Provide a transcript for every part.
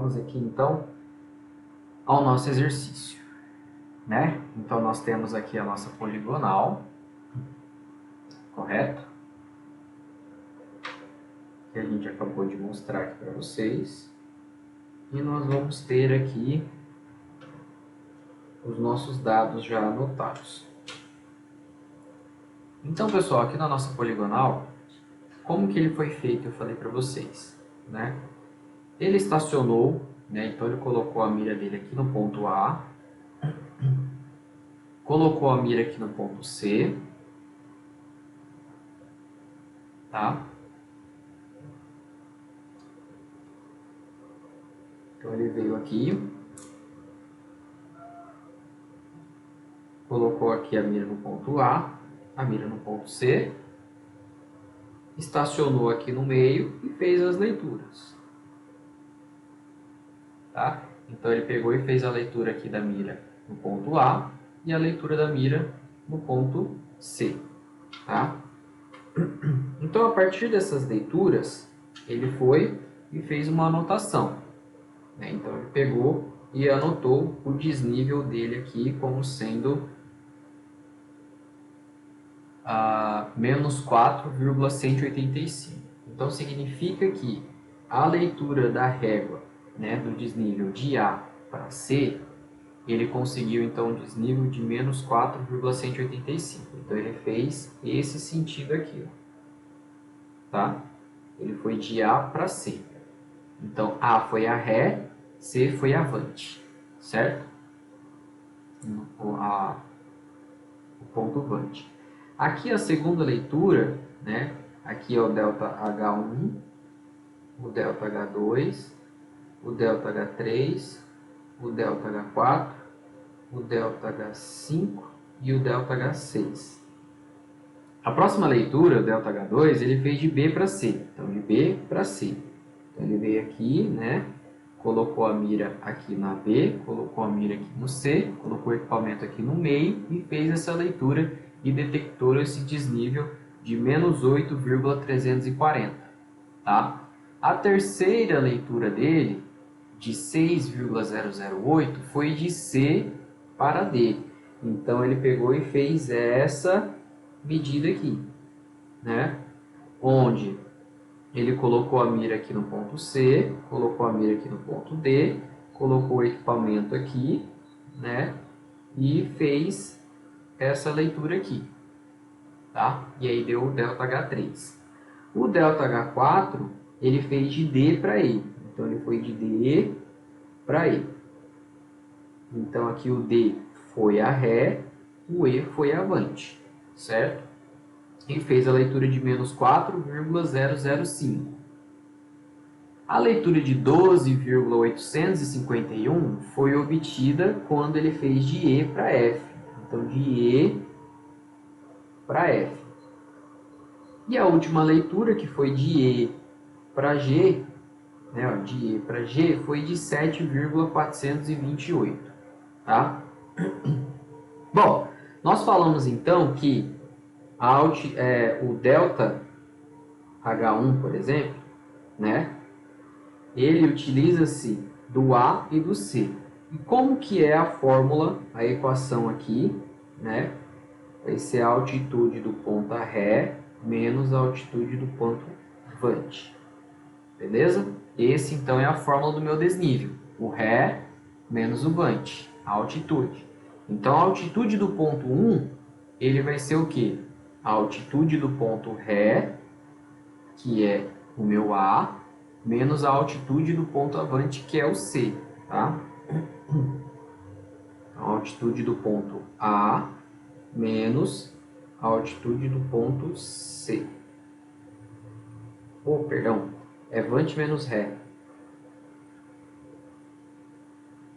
vamos aqui então ao nosso exercício, né? Então nós temos aqui a nossa poligonal, correto? Que a gente acabou de mostrar aqui para vocês. E nós vamos ter aqui os nossos dados já anotados. Então, pessoal, aqui na nossa poligonal, como que ele foi feito, eu falei para vocês, né? Ele estacionou, né? Então ele colocou a mira dele aqui no ponto A, colocou a mira aqui no ponto C, tá? Então ele veio aqui, colocou aqui a mira no ponto A, a mira no ponto C, estacionou aqui no meio e fez as leituras. Tá? Então ele pegou e fez a leitura aqui da mira no ponto A e a leitura da mira no ponto C. Tá? Então a partir dessas leituras, ele foi e fez uma anotação. Né? Então ele pegou e anotou o desnível dele aqui como sendo menos 4,185. Então significa que a leitura da régua, né, do desnível de A para C, ele conseguiu então um desnível de menos 4,185. Então ele fez esse sentido aqui, ó. Tá? Ele foi de A para C. Então A foi a Ré, C foi avante, certo? O ponto vante. Aqui a segunda leitura, né? Aqui é o delta H1, o delta H2, o delta H3, o delta H4, o delta H5 e o delta H6. A próxima leitura, o delta H2, ele fez de B para C. Então, de B para C. Então, ele veio aqui, né? Colocou a mira aqui na B, colocou a mira aqui no C, colocou o equipamento aqui no meio e fez essa leitura e detectou esse desnível de menos 8,340. Tá? A terceira leitura dele, de 6,008, foi de C para D. Então, ele pegou e fez essa medida aqui, né? Onde ele colocou a mira aqui no ponto C, colocou a mira aqui no ponto D, colocou o equipamento aqui, né? E fez essa leitura aqui, tá? E aí deu o delta H3. O delta H4, ele fez de D para E. Então, ele foi de D para E. Então, aqui o D foi a Ré, o E foi a avante, certo? E fez a leitura de menos 4,005. A leitura de 12,851 foi obtida quando ele fez de E para F. Então, de E para F. E a última leitura, que foi de E para G, né, de E para G, foi de 7,428. Tá? Bom, nós falamos então que o delta H1, por exemplo, né, ele utiliza-se do A e do C. E como que é a fórmula, a equação aqui, né? Vai ser a altitude do ponto Ré menos a altitude do ponto vante. Beleza? Esse, então, é a fórmula do meu desnível. O Ré menos o vante, a altitude. Então, a altitude do ponto 1, ele vai ser o quê? A altitude do ponto Ré, que é o meu A, menos a altitude do ponto avante, que é o C, tá? Então, a altitude do ponto A menos a altitude do ponto C. Perdão, é vante menos Ré.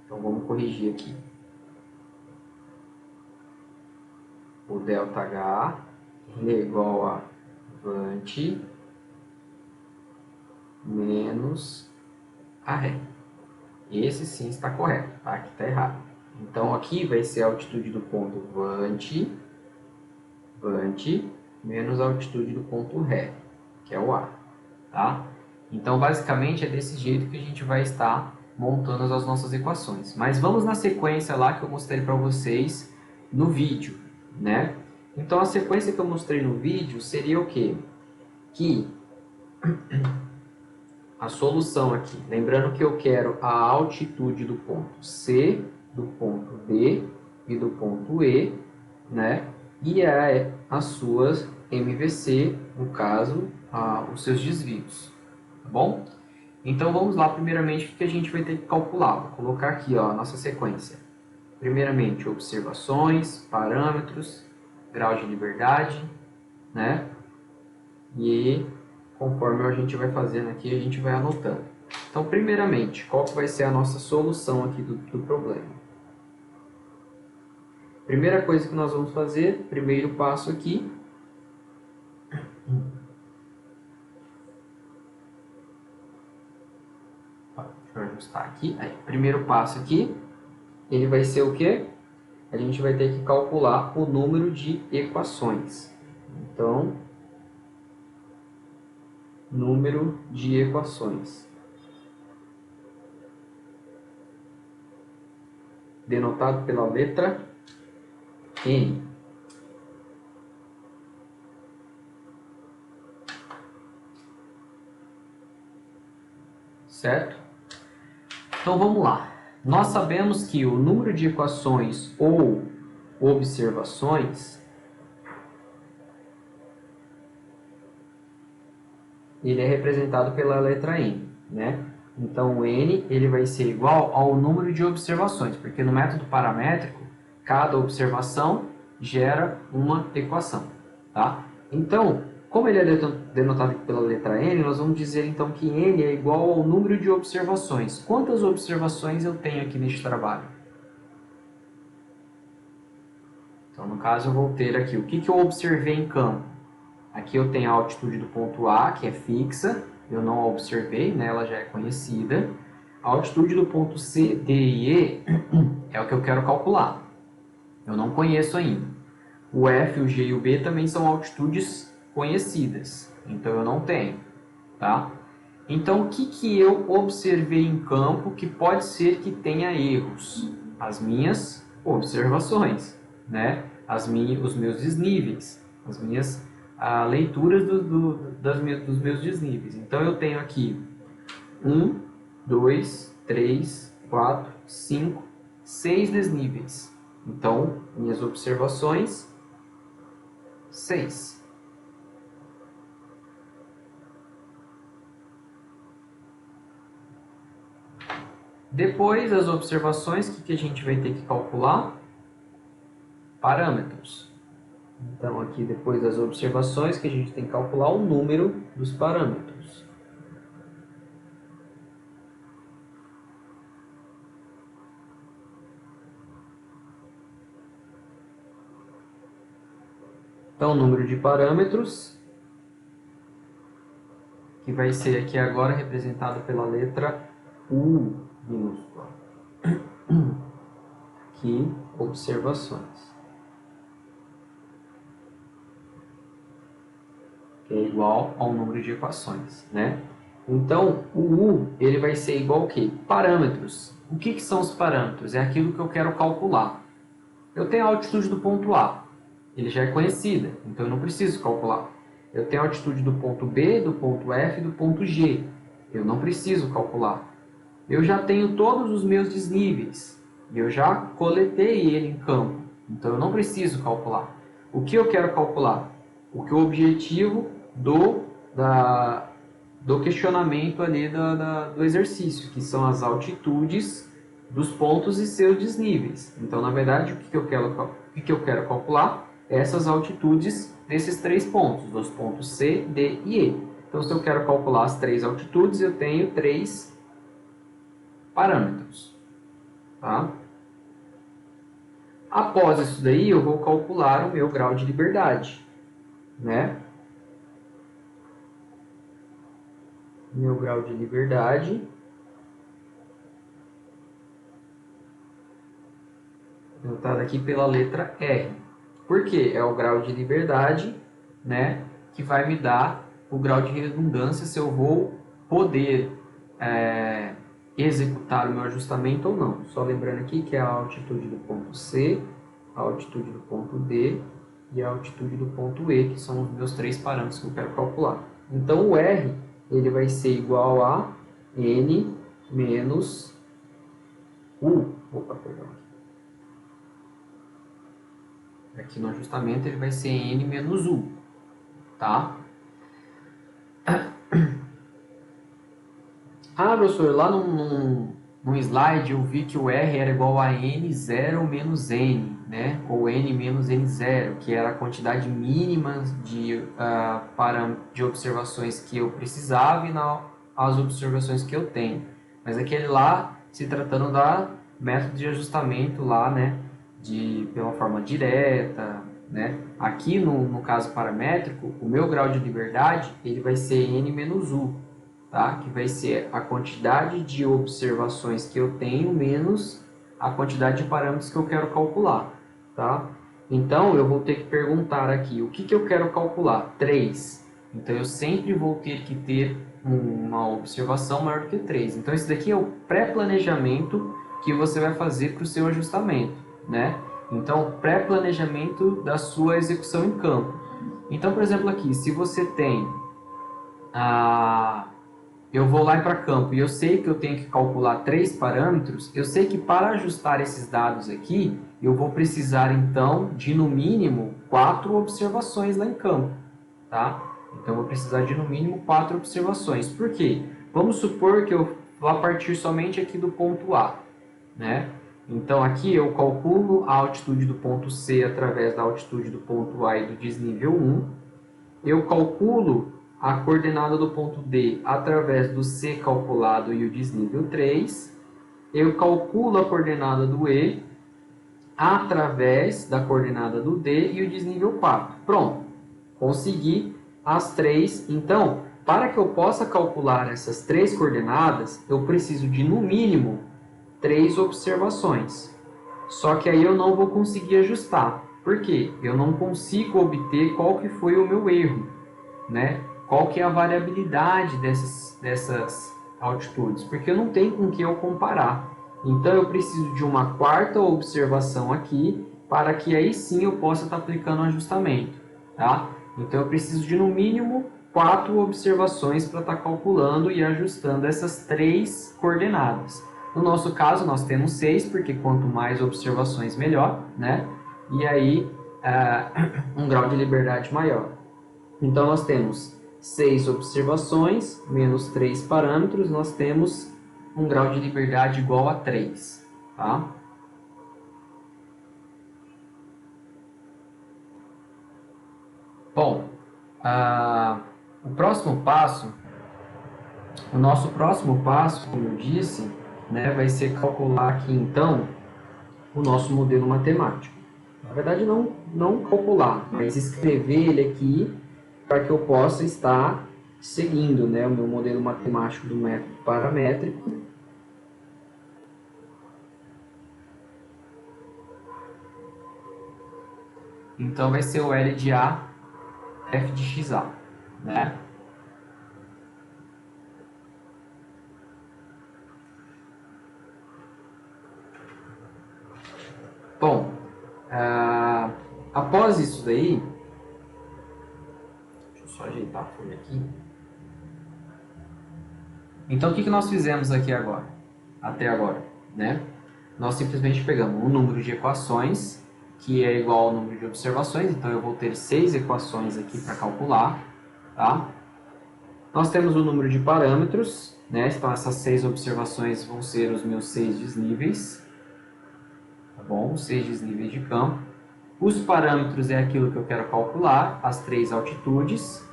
Então, vamos corrigir aqui. O delta H é igual a vante menos a Ré. Esse sim está correto, tá? Aqui está errado. Então, aqui vai ser a altitude do ponto vante menos a altitude do ponto Ré, que é o A, tá? Então, basicamente, é desse jeito que a gente vai estar montando as nossas equações. Mas vamos na sequência lá que eu mostrei para vocês no vídeo, né? Então, a sequência que eu mostrei no vídeo seria o quê? Que a solução aqui, lembrando que eu quero a altitude do ponto C, do ponto D e do ponto E, né? E as suas MVC, no caso, os seus desvios, tá bom? Então vamos lá, primeiramente, o que a gente vai ter que calcular? Vou colocar aqui ó, a nossa sequência. Primeiramente, observações, parâmetros, grau de liberdade, né? E conforme a gente vai fazendo aqui, a gente vai anotando. Então, primeiramente, qual que vai ser a nossa solução aqui do problema? Primeira coisa que nós vamos fazer, primeiro passo aqui, deixa eu ajustar aqui, aí, primeiro passo aqui, ele vai ser o quê? A gente vai ter que calcular o número de equações. Então, número de equações, denotado pela letra N. Certo? Então vamos lá. Nós sabemos que o número de equações ou observações ele é representado pela letra N, né? Então o N ele vai ser igual ao número de observações, porque no método paramétrico cada observação gera uma equação, tá? Então, como ele é denotado pela letra N, nós vamos dizer então que N é igual ao número de observações. Quantas observações eu tenho aqui neste trabalho? Então, no caso, eu vou ter aqui o que eu observei em campo. Aqui eu tenho a altitude do ponto A, que é fixa, eu não a observei, né? Ela já é conhecida. A altitude do ponto C, D e E é o que eu quero calcular. Eu não conheço ainda. O F, o G e o B também são altitudes conhecidas, então eu não tenho, tá? Então, o que eu observei em campo que pode ser que tenha erros? As minhas observações, né? Os meus desníveis, as minhas leituras dos meus desníveis. Então, eu tenho aqui 1, 2, 3, 4, 5, 6 desníveis. Então, minhas observações, 6. Depois, as observações, o que a gente vai ter que calcular? Parâmetros. Então, aqui, depois das observações, que a gente tem que calcular o número dos parâmetros. Então, o número de parâmetros, que vai ser aqui agora representado pela letra U minúscula. Aqui, observações. Que é igual ao número de equações, né? Então, o U, ele vai ser igual ao quê? Parâmetros. O que são os parâmetros? É aquilo que eu quero calcular. Eu tenho a altitude do ponto A. Ele já é conhecida, então eu não preciso calcular. Eu tenho a altitude do ponto B, do ponto F e do ponto G. Eu não preciso calcular. Eu já tenho todos os meus desníveis. E eu já coletei ele em campo. Então eu não preciso calcular. O que eu quero calcular? O que o objetivo do questionamento ali do exercício, que são as altitudes dos pontos e seus desníveis. Então, na verdade, o que eu quero calcular? Essas altitudes desses 3 pontos, dos pontos C, D e E. Então, se eu quero calcular as 3 altitudes, eu tenho 3 parâmetros. Tá? Após isso daí, eu vou calcular o meu grau de liberdade, né? Meu grau de liberdade denotado aqui pela letra R. Por quê? É o grau de liberdade, né, que vai me dar o grau de redundância se eu vou poder executar o meu ajustamento ou não. Só lembrando aqui que é a altitude do ponto C, a altitude do ponto D e a altitude do ponto E, que são os meus 3 parâmetros que eu quero calcular. Então, o R ele vai ser igual a N menos U. Opa, perdão. Aqui no ajustamento ele vai ser N menos U, tá? Ah, professor, lá num slide eu vi que o R era igual a N0 menos N, né? Ou N menos N0, que era a quantidade mínima de observações que eu precisava e as observações que eu tenho. Mas aquele lá, se tratando da método de ajustamento lá, né? Pela forma direta, né? Aqui no caso paramétrico, o meu grau de liberdade ele vai ser N menos U. Tá? Que vai ser a quantidade de observações que eu tenho menos a quantidade de parâmetros que eu quero calcular. Tá? Então, eu vou ter que perguntar aqui, o que eu quero calcular? 3. Então, eu sempre vou ter que ter uma observação maior do que 3. Então, esse daqui é o pré-planejamento que você vai fazer para o seu ajustamento. Né? Então, pré-planejamento da sua execução em campo. Então, por exemplo, aqui, se você tem eu vou lá para campo e eu sei que eu tenho que calcular 3 parâmetros, eu sei que para ajustar esses dados aqui, eu vou precisar então de no mínimo 4 observações lá em campo, tá? Então eu vou precisar de no mínimo 4 observações. Por quê? Vamos supor que eu vá partir somente aqui do ponto A, né? Então aqui eu calculo a altitude do ponto C através da altitude do ponto A e do desnível 1. Eu calculo a coordenada do ponto D através do C calculado e o desnível 3. Eu calculo a coordenada do E através da coordenada do D e o desnível 4. Pronto, consegui as 3. Então, para que eu possa calcular essas 3 coordenadas, eu preciso de, no mínimo, 3 observações. Só que aí eu não vou conseguir ajustar. Por quê? Eu não consigo obter qual que foi o meu erro, né? Qual que é a variabilidade dessas altitudes, porque eu não tenho com que eu comparar. Então, eu preciso de uma quarta observação aqui, para que aí sim eu possa estar aplicando o ajustamento, tá? Então, eu preciso de, no mínimo, 4 observações para estar calculando e ajustando essas 3 coordenadas. No nosso caso, nós temos 6, porque quanto mais observações, melhor, né? E aí, um grau de liberdade maior. Então, nós temos 6 observações, menos 3 parâmetros, nós temos um grau de liberdade igual a 3. Tá? Bom, o nosso próximo passo, como eu disse, né, vai ser calcular aqui, então, o nosso modelo matemático. Na verdade, não calcular, mas escrever ele aqui para que eu possa estar seguindo, né, o meu modelo matemático do método paramétrico. Então, vai ser o L de A, F de XA, né? Bom, após isso daí, deixa eu só ajeitar a folha aqui. Então, o que nós fizemos aqui agora, até agora, né? Nós simplesmente pegamos um número de equações, que é igual ao número de observações, então eu vou ter 6 equações aqui para calcular, tá? Nós temos o número de parâmetros, né? Então, essas 6 observações vão ser os meus 6 desníveis, tá bom? 6 desníveis de campo. Os parâmetros é aquilo que eu quero calcular, as 3 altitudes,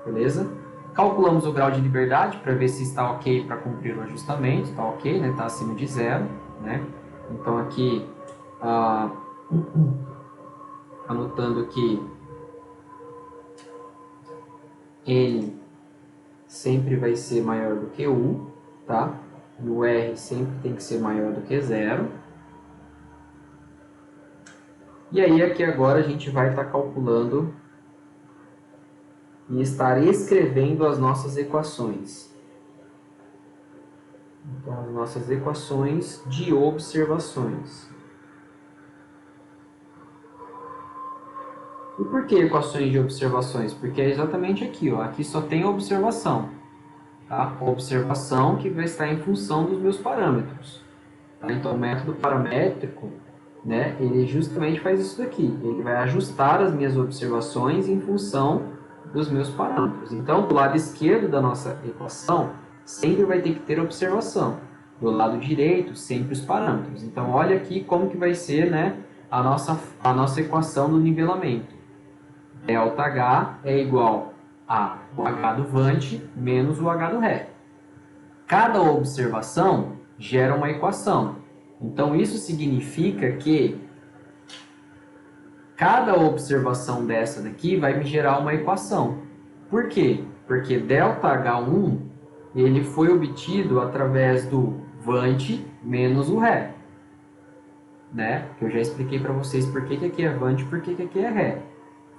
beleza? Calculamos o grau de liberdade para ver se está ok para cumprir o ajustamento, está ok, né? Está acima de 0, né? Então, aqui, anotando que N sempre vai ser maior do que U, tá? E o R sempre tem que ser maior do que 0. E aí, aqui agora, a gente vai estar calculando e estar escrevendo as nossas equações. Então, as nossas equações de observações. E por que equações de observações? Porque é exatamente aqui, ó. Aqui só tem observação. Tá? Observação que vai estar em função dos meus parâmetros. Tá? Então, o método paramétrico, né, ele justamente faz isso daqui. Ele vai ajustar as minhas observações em função dos meus parâmetros. Então, do lado esquerdo da nossa equação, sempre vai ter que ter observação. Do lado direito, sempre os parâmetros. Então, olha aqui como que vai ser, né, a nossa equação do nivelamento. ΔH é igual a o H do Vant menos o H do Ré. Cada observação gera uma equação. Então, isso significa que cada observação dessa daqui vai me gerar uma equação. Por quê? Porque ΔH1 ele foi obtido através do Vant menos o Ré. Né? Que eu já expliquei para vocês por que aqui é Vant e por que aqui é Ré.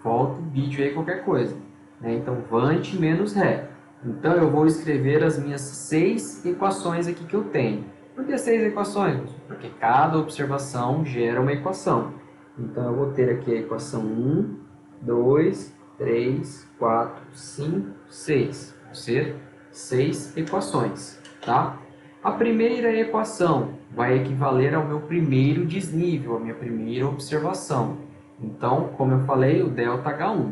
Volta o vídeo aí, qualquer coisa. Né? Então, Vant menos Ré. Então, eu vou escrever as minhas 6 equações aqui que eu tenho. Por que 6 equações? Porque cada observação gera uma equação. Então, eu vou ter aqui a equação 1, 2, 3, 4, 5, 6. Vão ser 6 equações. Tá? A primeira equação vai equivaler ao meu primeiro desnível, a minha primeira observação. Então, como eu falei, o ΔH1.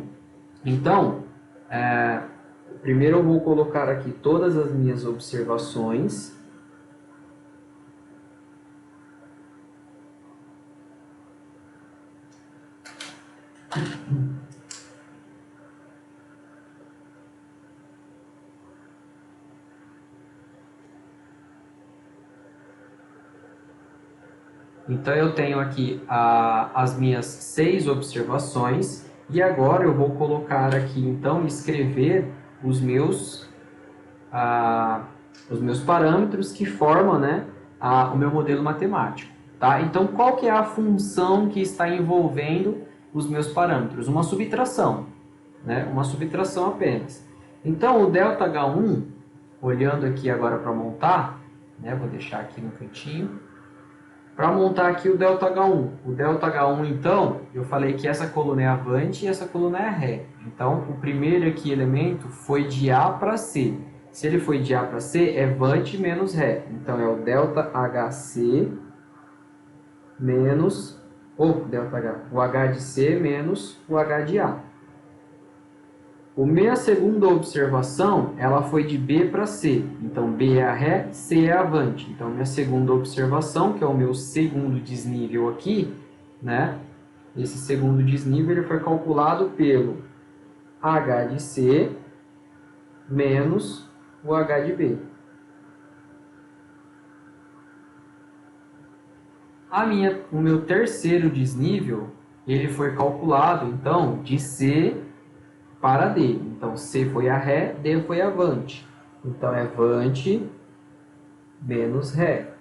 Então, primeiro eu vou colocar aqui todas as minhas observações. Então, eu tenho aqui as minhas 6 observações e agora eu vou colocar aqui, então, escrever os meus parâmetros que formam, né, o meu modelo matemático. Tá? Então, qual que é a função que está envolvendo os meus parâmetros? Uma subtração, né? Uma subtração apenas. Então, o ΔH1, olhando aqui agora para montar, né, vou deixar aqui no cantinho, para montar aqui o ΔH1. O ΔH1, então, eu falei que essa coluna é a Vant e essa coluna é a Ré. Então, o primeiro aqui elemento foi de A para C. Se ele foi de A para C, é Vant menos Ré. Então, é o ΔHC menos o H de C menos o H de A. A minha segunda observação, ela foi de B para C. Então, B é a Ré, C é a Vant. Então, minha segunda observação, que é o meu segundo desnível aqui, né? Esse segundo desnível ele foi calculado pelo H de C menos o H de B. O meu terceiro desnível, ele foi calculado, então, de C para D. Então, C foi a Ré, D foi a Vant. Então, é Vant menos Ré.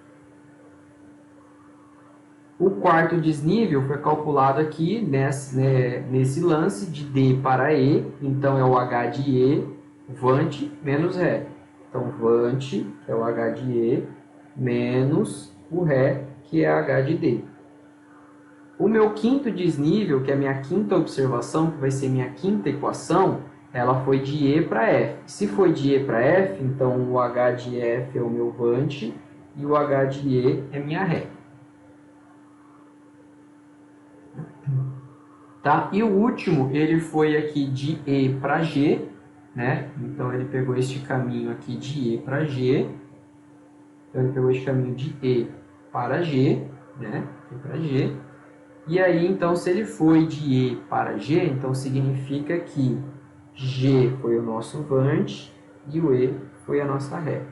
O quarto desnível foi calculado aqui nesse lance de D para E. Então, é o H de E, Vant menos Ré. Então, Vant, que é o H de E, menos o Ré, que é H de D. O meu quinto desnível, que é a minha quinta observação, que vai ser minha quinta equação, ela foi de E para F. Se foi de E para F, então o H de F é o meu Vant e o H de E é minha Ré. Tá? E o último, ele foi aqui de E para G, né? Então, ele pegou este caminho aqui de E para G. Então, ele pegou este caminho de E para G, né? E para G. E aí, então, se ele foi de E para G, então significa que G foi o nosso Vant e o E foi a nossa Ré,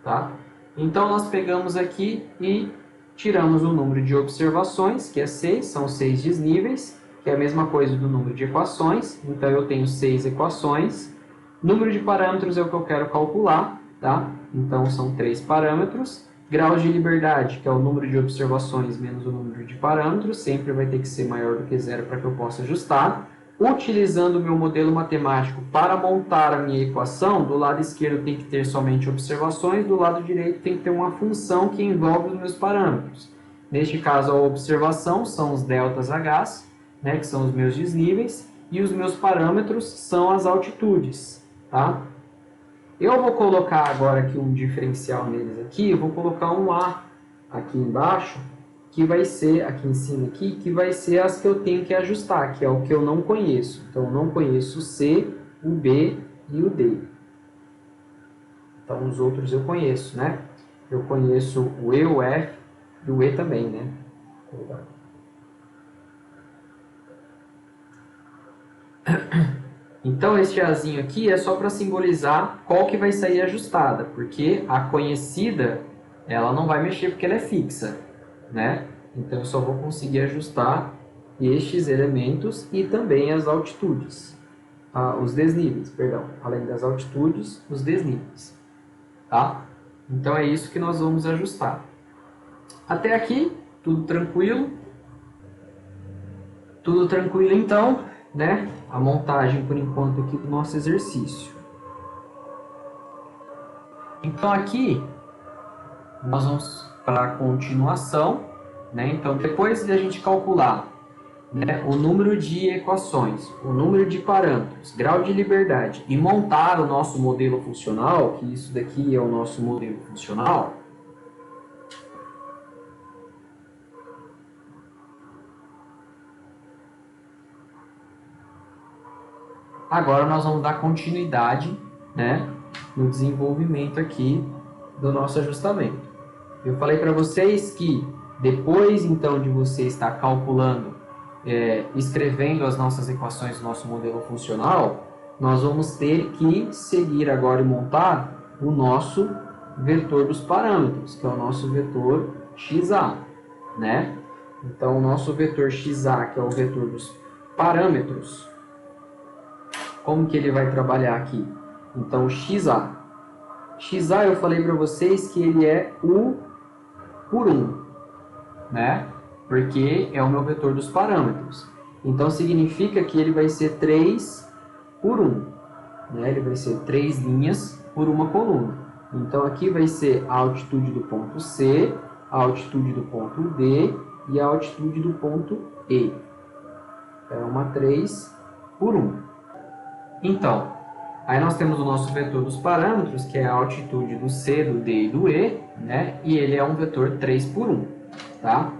tá? Então, nós pegamos aqui e tiramos o número de observações, que é 6, são 6 desníveis, que é a mesma coisa do número de equações. Então, eu tenho 6 equações. Número de parâmetros é o que eu quero calcular, tá? Então, são 3 parâmetros. Graus de liberdade, que é o número de observações menos o número de parâmetros, sempre vai ter que ser maior do que zero para que eu possa ajustar. utilizando o meu modelo matemático para montar a minha equação, do lado esquerdo tem que ter somente observações, do lado direito tem que ter uma função que envolve os meus parâmetros. Neste caso, a observação são os deltas H, né, que são os meus desníveis, e os meus parâmetros são as altitudes. Tá? Eu vou colocar agora aqui um diferencial neles aqui, eu vou colocar um A aqui embaixo, que vai ser, aqui em cima aqui, que vai ser as que eu tenho que ajustar, que é o que eu não conheço. Então, eu não conheço o C, o B e o D. Então, os outros eu conheço, né? Eu conheço o E, o F e o E também, né? Então, este Azinho aqui é só para simbolizar qual que vai sair ajustada, porque a conhecida, ela não vai mexer porque ela é fixa, né? Então, eu só vou conseguir ajustar estes elementos e também as altitudes, os desníveis, perdão. Além das altitudes, os desníveis, tá? Então, é isso que nós vamos ajustar. Até aqui, tudo tranquilo? Tudo tranquilo, então, né? A montagem, por enquanto, aqui do nosso exercício. Então, aqui, nós vamos para a continuação, né? Então, depois de a gente calcular, né, o número de equações, o número de parâmetros, grau de liberdade e montar o nosso modelo funcional, que isso daqui é o nosso modelo funcional, agora nós vamos dar continuidade, né, no desenvolvimento aqui do nosso ajustamento. Eu falei para vocês que depois, então, de você estar calculando, escrevendo as nossas equações do nosso modelo funcional, nós vamos ter que seguir agora e montar o nosso vetor dos parâmetros, que é o nosso vetor XA, né? Então, o nosso vetor XA, que é o vetor dos parâmetros, como que ele vai trabalhar aqui? Então, XA. XA eu falei para vocês que ele é U por 1, né? Porque é o meu vetor dos parâmetros. Então, significa que ele vai ser 3 por 1. Né? Ele vai ser 3 linhas por uma coluna. Então, aqui vai ser a altitude do ponto C, a altitude do ponto D e a altitude do ponto E. É uma 3 por 1. Então, aí nós temos o nosso vetor dos parâmetros, que é a altitude do C, do D e do E, né? E ele é um vetor 3 por 1, tá?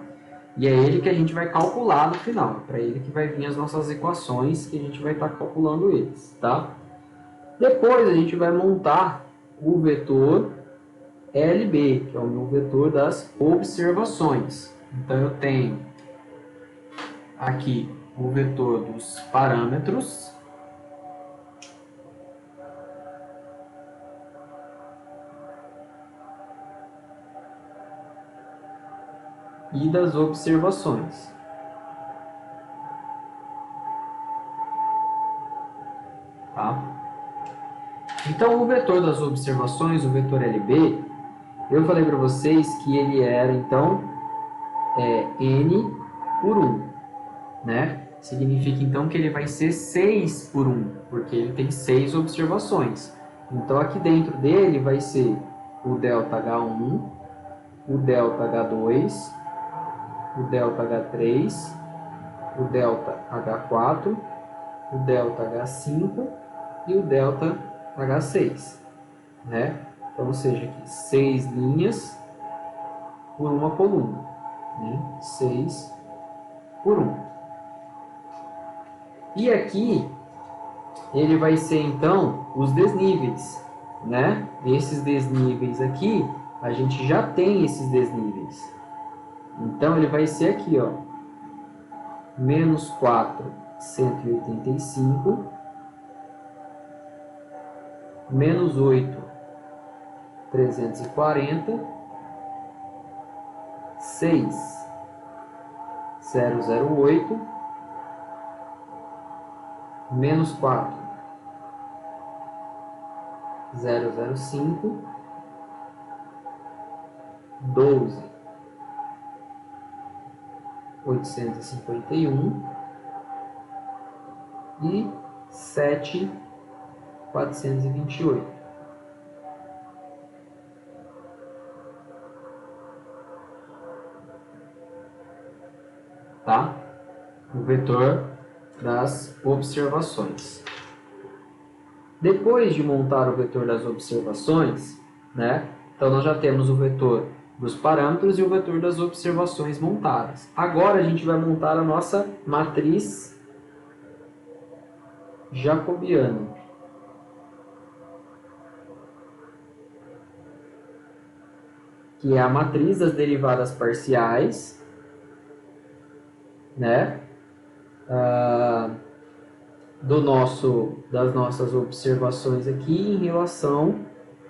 E é ele que a gente vai calcular no final, para ele que vai vir as nossas equações, que a gente vai estar calculando eles, tá? Depois a gente vai montar o vetor LB, que é o meu vetor das observações. Então eu tenho aqui o vetor dos parâmetros, e das observações. Tá? Então, o vetor das observações, o vetor LB, eu falei para vocês que ele era, então, N por 1. Né? Significa, então, que ele vai ser 6 por 1, porque ele tem 6 observações. Então, aqui dentro dele vai ser o ΔH1, o ΔH2, o ΔH3, o ΔH4, o ΔH5 e o ΔH6, né? Então, ou seja, aqui 6 linhas por uma coluna, né? 6 por 1. E aqui, ele vai ser, então, os desníveis, né? Esses desníveis aqui, a gente já tem esses desníveis. Então, ele vai ser aqui, ó, menos 4, 185, menos 8, 340, 6, 008, menos 4, 005, 12, 851, e 7.428. Tá? O vetor das observações. Depois de montar o vetor das observações, né? Então nós já temos o vetor dos parâmetros e o vetor das observações montadas. Agora a gente vai montar a nossa matriz jacobiana. Que é a matriz das derivadas parciais, né? Das nossas observações aqui em relação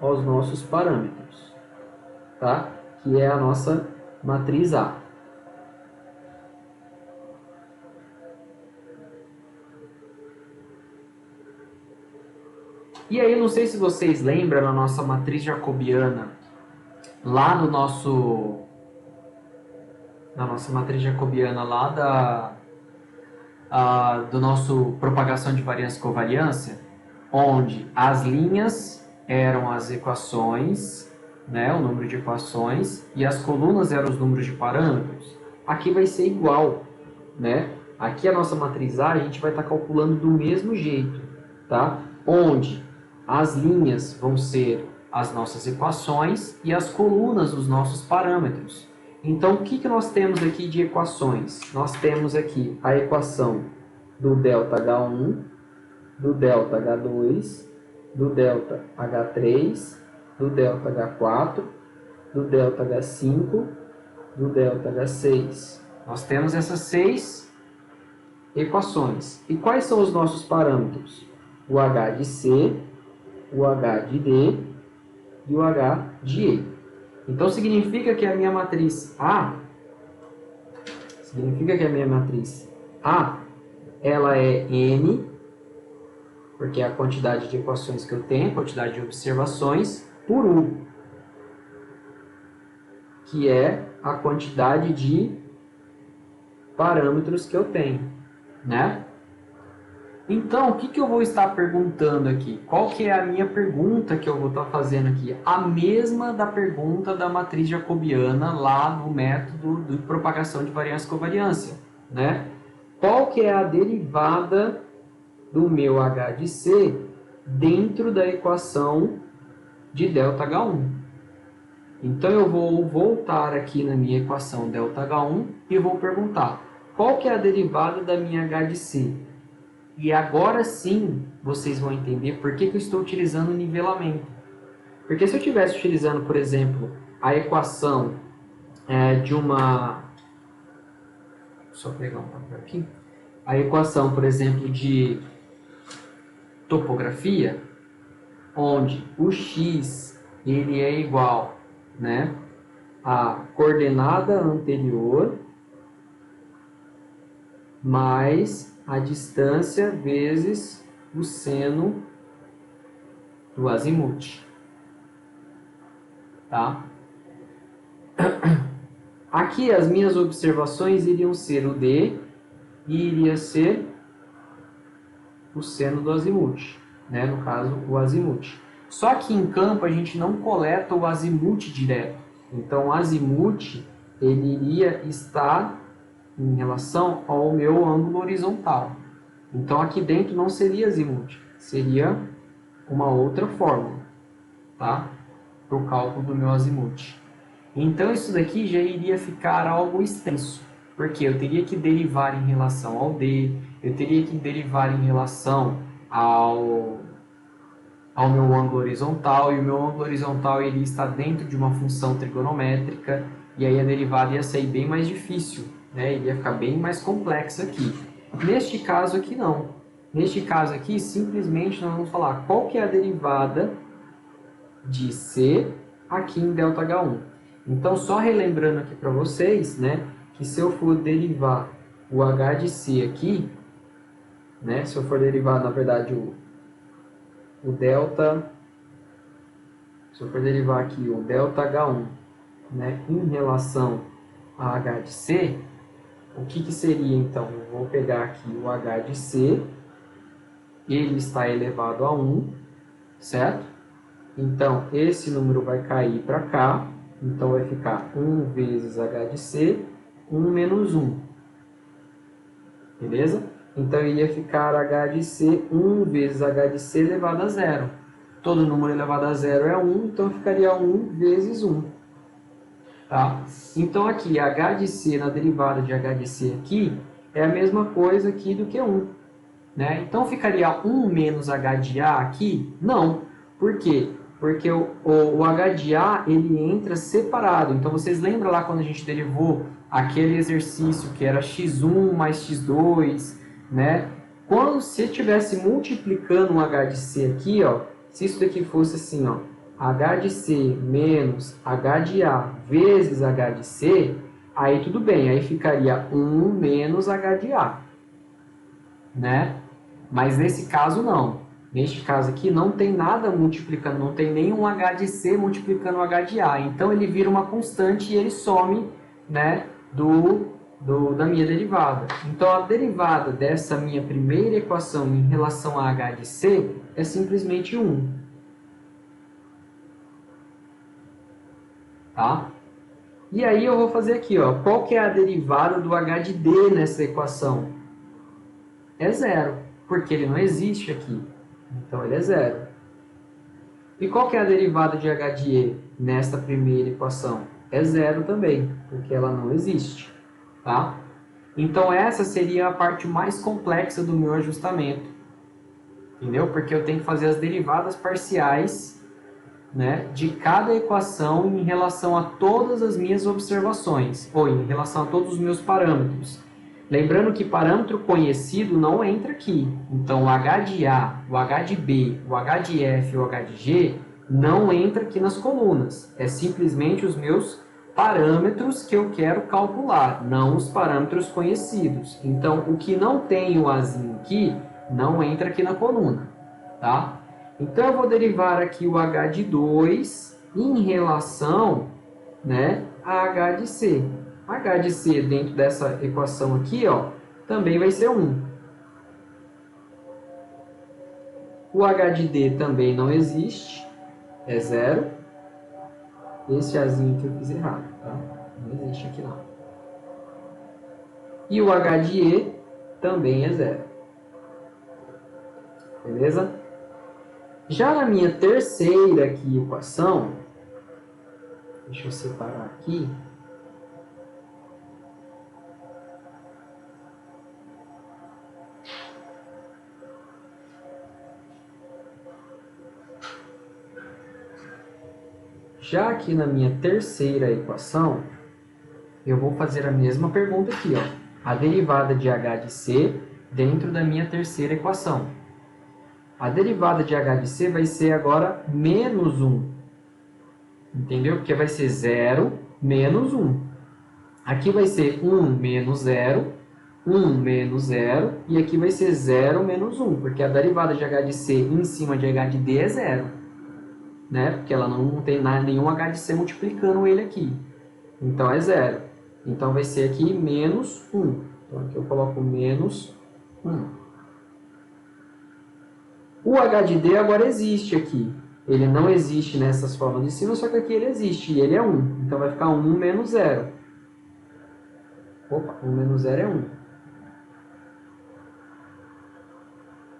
aos nossos parâmetros, tá? Que é a nossa matriz A. E aí, não sei se vocês lembram na nossa matriz jacobiana, lá no na nossa matriz jacobiana lá do nosso propagação de variância e covariância, onde as linhas eram as equações, né, o número de equações, e as colunas eram os números de parâmetros. Aqui vai ser igual, né? Aqui a nossa matriz A, a gente vai estar calculando do mesmo jeito, tá? Onde as linhas vão ser as nossas equações e as colunas os nossos parâmetros. Então, o que nós temos aqui de equações? Nós temos aqui a equação do ΔH1, do ΔH2, do ΔH3, do ΔH4, do ΔH5, do ΔH6. Nós temos essas 6 equações. E quais são os nossos parâmetros? O H de C, o H de D e o H de E. Então, significa que a minha matriz A, ela é N, porque é a quantidade de equações que eu tenho, a quantidade de observações, por U, que é a quantidade de parâmetros que eu tenho, né? Então, o que eu vou estar perguntando aqui? Qual que é a minha pergunta que eu vou estar fazendo aqui? A mesma da pergunta da matriz jacobiana lá no método de propagação de variância e covariância, né? Qual que é a derivada do meu H de C dentro da equação de ΔH1? Então, eu vou voltar aqui na minha equação ΔH1 e vou perguntar qual que é a derivada da minha H de C? E agora sim, vocês vão entender por que eu estou utilizando o nivelamento. Porque se eu estivesse utilizando, por exemplo, a equação de uma... Só pegar um papel aqui. A equação, por exemplo, de topografia, onde o x ele é igual, né, à coordenada anterior mais a distância vezes o seno do azimuth, tá? Aqui as minhas observações iriam ser o D e iria ser o seno do azimuth, né? No caso, o azimuth. Só que em campo a gente não coleta o azimuth direto. Então, o azimuth ele iria estar em relação ao meu ângulo horizontal. Então, aqui dentro não seria azimuth, seria uma outra fórmula, tá? Para o cálculo do meu azimuth. Então, isso daqui já iria ficar algo extenso, porque eu teria que derivar em relação ao D, eu teria que derivar em relação ao meu ângulo horizontal, e o meu ângulo horizontal ele está dentro de uma função trigonométrica, e aí a derivada ia sair bem mais difícil, né? Ele ia ficar bem mais complexo aqui. Neste caso aqui não. Neste caso aqui, simplesmente nós vamos falar qual que é a derivada de C aqui em ΔH1. Então, só relembrando aqui para vocês, né, que se eu for derivar o H de C aqui, né, se eu for derivar, na verdade, o delta, se eu for derivar aqui o ΔH1, né, em relação a H de C, o que seria então? Eu vou pegar aqui o H de C ele está elevado a 1, certo? Então, esse número vai cair para cá, então vai ficar 1 vezes h de c, 1 menos 1, beleza? Então, ia ficar h de c, 1 vezes h de c elevado a 0. Todo número elevado a 0 é 1, então ficaria 1 vezes 1. Tá? Então, aqui, h de c na derivada de h de c aqui é a mesma coisa aqui do que 1. Né? Então, ficaria 1 menos h de a aqui? Não. Por quê? Porque o h de a ele entra separado. Então, vocês lembram lá quando a gente derivou aquele exercício que era x1 mais x2, né? Quando se estivesse multiplicando um h de c aqui, ó, se isso daqui fosse assim, ó, h de c menos h de a vezes h de c, aí tudo bem, aí ficaria 1 menos h de a, né? Mas nesse caso não. Neste caso aqui não tem nada multiplicando, não tem nenhum h de c multiplicando o h de a. Então ele vira uma constante e ele some, né, da minha derivada. Então a derivada dessa minha primeira equação em relação a h de c é simplesmente 1. Tá? E aí eu vou fazer aqui, ó, qual que é a derivada do h de d nessa equação? É 0, porque ele não existe aqui. Então ele é 0. E qual que é a derivada de h de e nesta primeira equação? É 0 também, porque ela não existe. Tá? Então essa seria a parte mais complexa do meu ajustamento. Entendeu? Porque eu tenho que fazer as derivadas parciais, né, de cada equação em relação a todas as minhas observações, ou em relação a todos os meus parâmetros. Lembrando que parâmetro conhecido não entra aqui. Então, o h de A, o h de B, o h de F e o h de G não entra aqui nas colunas. É simplesmente os meus parâmetros que eu quero calcular, não os parâmetros conhecidos. Então, o que não tem o azinho aqui, não entra aqui na coluna. Tá? Então, eu vou derivar aqui o h de 2 em relação, né, a h de c. H de c dentro dessa equação aqui, ó, também vai ser 1. O h de d também não existe, é 0. Esse azinho aqui eu fiz errado, tá? Não existe aqui não. E o h de e também é 0. Beleza? Já na minha terceira aqui equação, deixa eu separar aqui. Já aqui na minha terceira equação, eu vou fazer a mesma pergunta aqui, ó. A derivada de h de c dentro da minha terceira equação. A derivada de h de c vai ser agora menos 1. Entendeu? Porque vai ser 0 menos 1. Aqui vai ser 1 menos 0, 1 menos 0, e aqui vai ser 0 menos 1, porque a derivada de h de c em cima de h de d é 0. Né? Porque ela não tem nenhum h de c multiplicando ele aqui. Então, é 0. Então, vai ser aqui menos 1. Então, aqui eu coloco menos 1. O h de d agora existe aqui. Ele não existe nessas formas de cima, só que aqui ele existe, e ele é 1. Então, vai ficar 1 menos 0. Opa, 1 menos 0 é 1.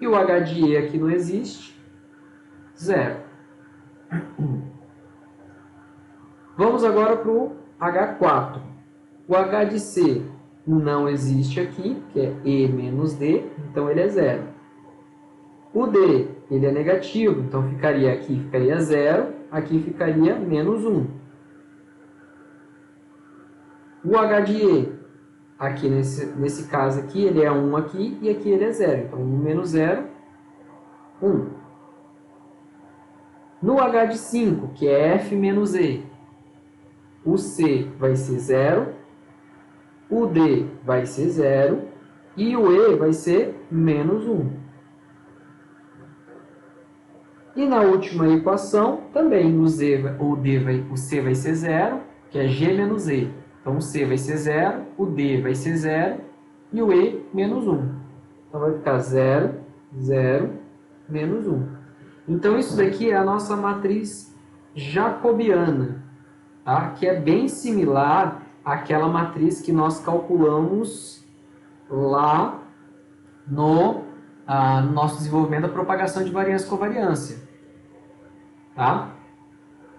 E o h de e aqui não existe, 0. Vamos agora para o H4. O H de C não existe aqui, que é E menos D, então ele é 0. O D, ele é negativo, então ficaria aqui, ficaria 0, aqui ficaria menos 1. O H de E, aqui nesse caso aqui, ele é 1 aqui e aqui ele é 0. Então, 1 menos 0, 1. No H de 5, que é F menos E, o C vai ser 0, o D vai ser 0 e o E vai ser menos 1. E na última equação, também o C vai ser 0, que é G menos E. Então, o C vai ser 0, o D vai ser 0 e o E menos 1. Então, vai ficar 0, 0, menos 1. Então, isso daqui é a nossa matriz jacobiana, tá? Que é bem similar àquela matriz que nós calculamos lá no nosso desenvolvimento da propagação de variância e covariância. Tá?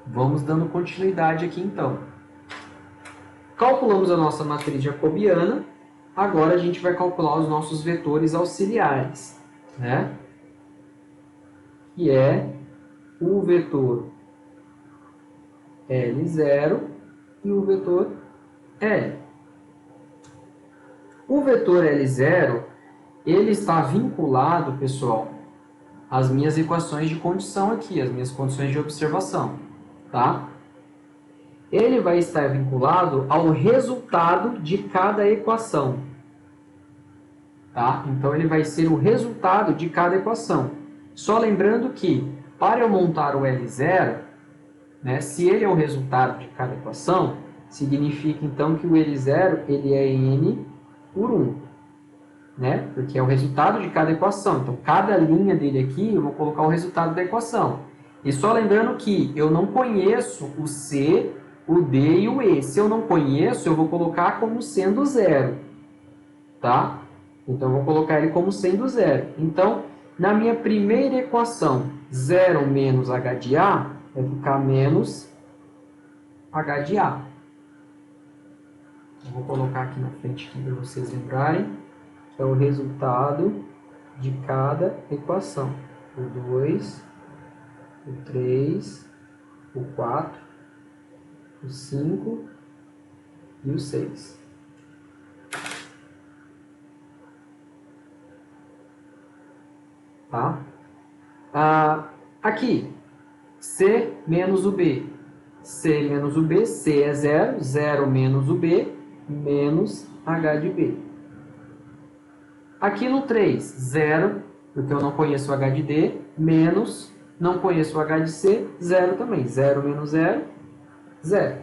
Vamos dando continuidade aqui, então. Calculamos a nossa matriz jacobiana, agora a gente vai calcular os nossos vetores auxiliares, né? Que é o vetor L0 e o vetor L. O vetor L0, ele está vinculado, pessoal, às minhas equações de condição aqui, as minhas condições de observação, tá? Ele vai estar vinculado ao resultado de cada equação, tá? Então, ele vai ser o resultado de cada equação. Só lembrando que, para eu montar o L0, né, se ele é o resultado de cada equação, significa, então, que o L0 ele é N por 1, né? Porque é o resultado de cada equação. Então, cada linha dele aqui, eu vou colocar o resultado da equação. E só lembrando que eu não conheço o C, o D e o E. Se eu não conheço, eu vou colocar como sendo 0, tá? Então, eu vou colocar ele como sendo 0. Então, na minha primeira equação, 0 menos H de A, vai ficar menos H de A. Eu vou colocar aqui na frente para vocês lembrarem, que é o resultado de cada equação. O 2, o 3, o 4, o 5 e o 6. Tá? Aqui, C menos o B. C menos o B, C é 0, 0 menos o B, menos H de B. Aqui no 3, 0, porque eu não conheço o H de D, menos, não conheço o H de C, 0 também. 0 menos 0, 0.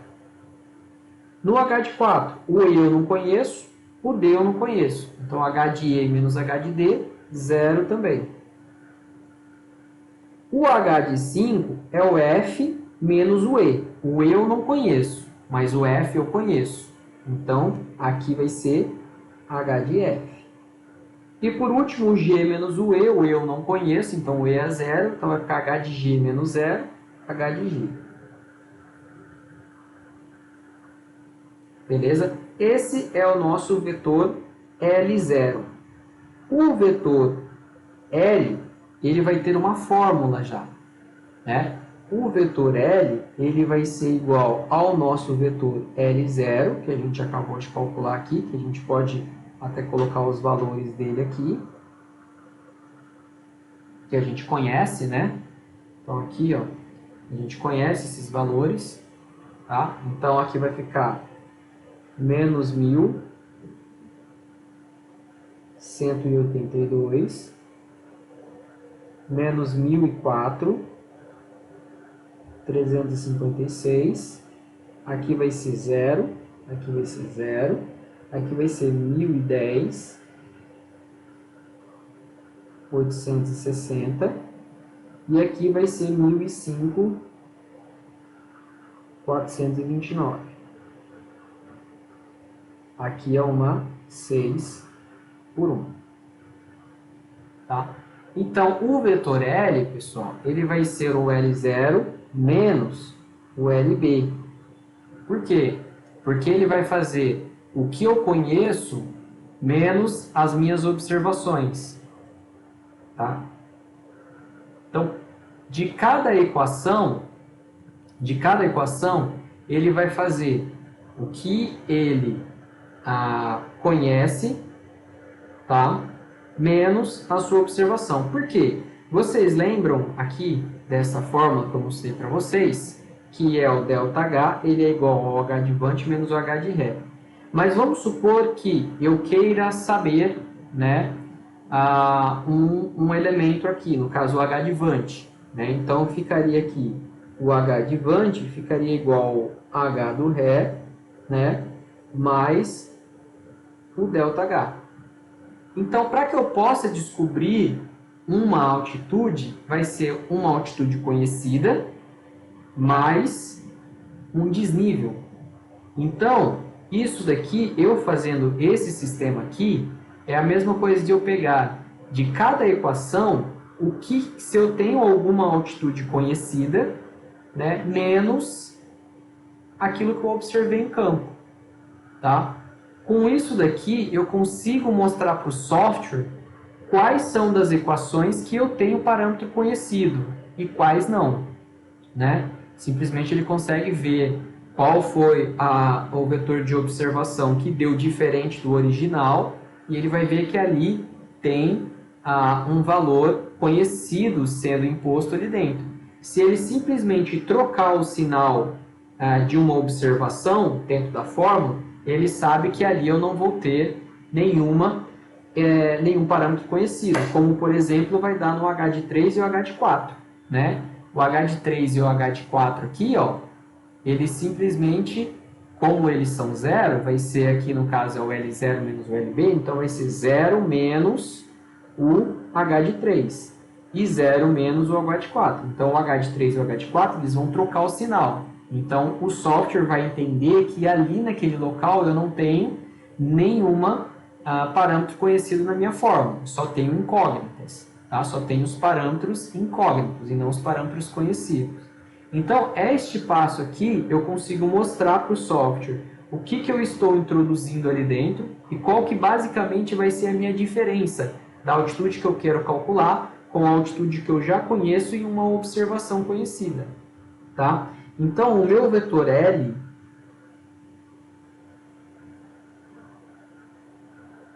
No H de 4, o E eu não conheço, o D eu não conheço. Então, H de E menos H de D, 0 também. O H de 5 é o F menos o E. O E eu não conheço, mas o F eu conheço. Então, aqui vai ser H de F. E por último, o G menos o E eu não conheço, então o E é 0, então vai ficar H de G menos 0, H de G. Beleza? Esse é o nosso vetor L0. O vetor L, ele vai ter uma fórmula já, né? O vetor L, ele vai ser igual ao nosso vetor L0, que a gente acabou de calcular aqui, que a gente pode até colocar os valores dele aqui, que a gente conhece, né? Então, aqui, ó, a gente conhece esses valores, tá? Então, aqui vai ficar menos 1.182, menos 1.004, 356, aqui vai ser 0, aqui vai ser 0, aqui vai ser 1.010, 860, e aqui vai ser 1.005, 429. Aqui é uma 6 por 1. Tá? Então, o vetor L, pessoal, ele vai ser o L0 menos o LB. Por quê? Porque ele vai fazer o que eu conheço menos as minhas observações. Tá? Então, de cada equação, ele vai fazer o que ele conhece, tá? Menos a sua observação. Por quê? Vocês lembram aqui dessa fórmula que eu mostrei para vocês, que é o ΔH, ele é igual ao H advante menos o H de ré. Mas vamos supor que eu queira saber, né, um elemento aqui, no caso o H advante, né? Então ficaria aqui o H advante ficaria igual a H do ré, né, mais o ΔH. Então, para que eu possa descobrir uma altitude vai ser uma altitude conhecida mais um desnível. Então, isso daqui, eu fazendo esse sistema aqui, é a mesma coisa de eu pegar de cada equação, o que, se eu tenho alguma altitude conhecida, né, menos aquilo que eu observei em campo. Tá? Com isso daqui, eu consigo mostrar para o software quais são das equações que eu tenho parâmetro conhecido e quais não. Né? Simplesmente ele consegue ver qual foi o vetor de observação que deu diferente do original e ele vai ver que ali tem um valor conhecido sendo imposto ali dentro. Se ele simplesmente trocar o sinal de uma observação dentro da fórmula, ele sabe que ali eu não vou ter nenhum parâmetro conhecido, como por exemplo vai dar no H de 3 e o H de 4. Né? O H de 3 e o H de 4 aqui, ó, eles simplesmente, como eles são zero, vai ser aqui no caso é o L0 menos o LB, então vai ser 0 menos o H de 3 e 0 menos o H de 4. Então o H de 3 e o H de 4 eles vão trocar o sinal. Então o software vai entender que ali naquele local eu não tenho nenhuma parâmetro conhecido na minha fórmula, só tenho incógnitas. Tá? Só tenho os parâmetros incógnitos e não os parâmetros conhecidos. Então, este passo aqui eu consigo mostrar para o software o que eu estou introduzindo ali dentro e qual que basicamente vai ser a minha diferença da altitude que eu quero calcular com a altitude que eu já conheço e uma observação conhecida. Tá? Então, o meu vetor L,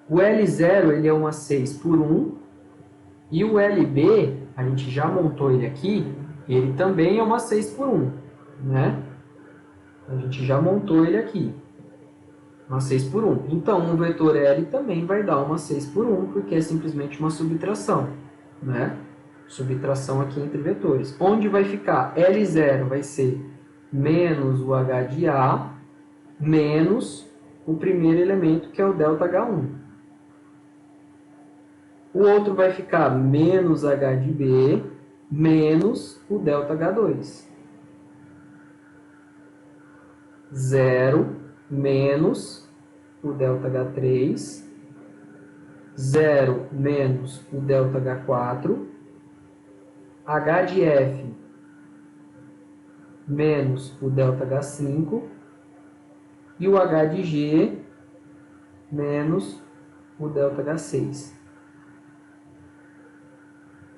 o L0 ele é uma 6 por 1, e o LB, a gente já montou ele aqui, ele também é uma 6 por 1, né? A gente já montou ele aqui, uma 6 por 1. Então, o vetor L também vai dar uma 6 por 1, porque é simplesmente uma subtração, né? Subtração aqui entre vetores. Onde vai ficar? L0 vai ser menos o H de A, menos o primeiro elemento, que é o ΔH1. O outro vai ficar menos H de B, menos o ΔH2. 0 menos o ΔH3. 0 menos o ΔH4. H de F menos o ΔH5. E o H de G menos o ΔH6.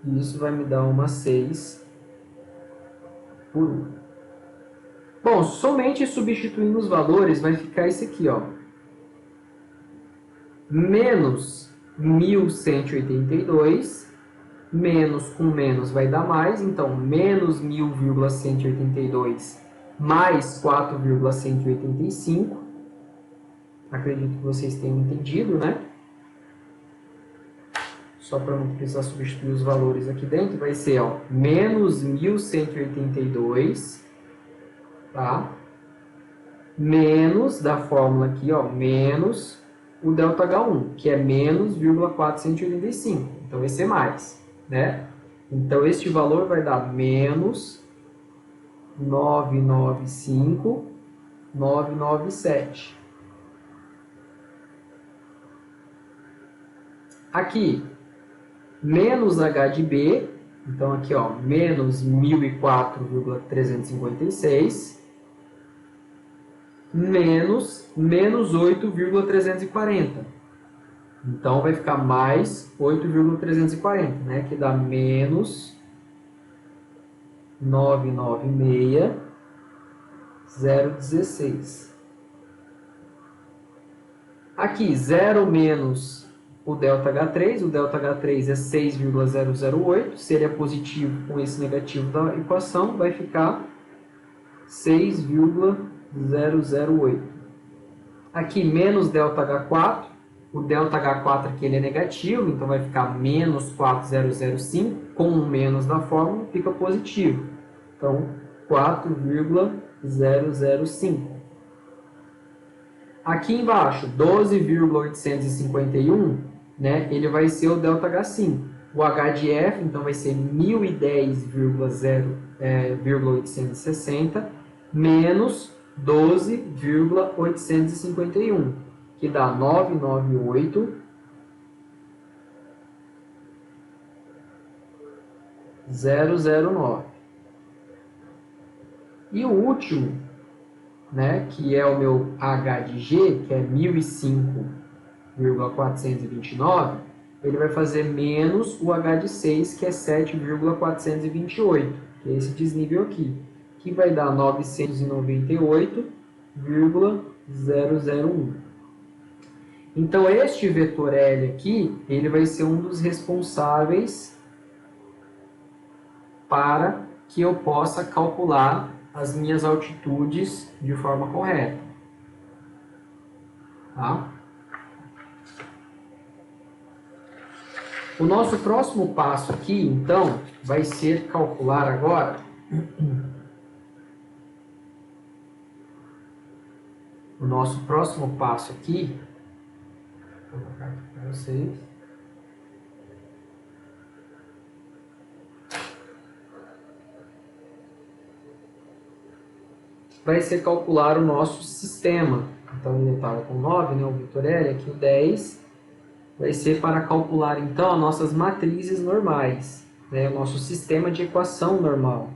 E isso vai me dar uma 6 por 1. Bom, somente substituindo os valores vai ficar esse aqui, ó. Menos 1182, menos com menos vai dar mais, então menos 1000,182 mais 4,185. Acredito que vocês tenham entendido, né? Só para não precisar substituir os valores aqui dentro, vai ser ó, menos 1182, tá? Menos da fórmula aqui, ó, menos o ΔH1, que é menos 0,485. Então, esse é mais, né? Então, este valor vai dar menos 995,997. Aqui, menos H de B, então aqui ó, menos 1004,356, menos 8,340. Então vai ficar mais 8,340, né? Que dá menos 996,016. Aqui, 0 menos o ΔH3, o ΔH3 é 6,008, se ele é positivo com esse negativo da equação, vai ficar 6,008. Aqui, menos ΔH4, o ΔH4 aqui ele é negativo, então vai ficar menos 4,005, com o menos da fórmula, fica positivo. Então, 4,005. Aqui embaixo, 12,851, né, ele vai ser o ΔH5. O H de F, então, vai ser 1010,860 menos 12,851, que dá 998,009. E o último, né, que é o meu H de G, que é 1005,429, ele vai fazer menos o H de 6, que é 7,428, que é esse desnível aqui, que vai dar 998,001. Então, este vetor L aqui, ele vai ser um dos responsáveis para que eu possa calcular as minhas altitudes de forma correta. Tá? O nosso próximo passo aqui, então, vai ser calcular agora o nosso próximo passo aqui, vou colocar aqui para vocês. Vai ser calcular o nosso sistema. Então, ele estava com 9, né, o vetor L, aqui o 10. Vai ser para calcular, então, as nossas matrizes normais, né? O nosso sistema de equação normal.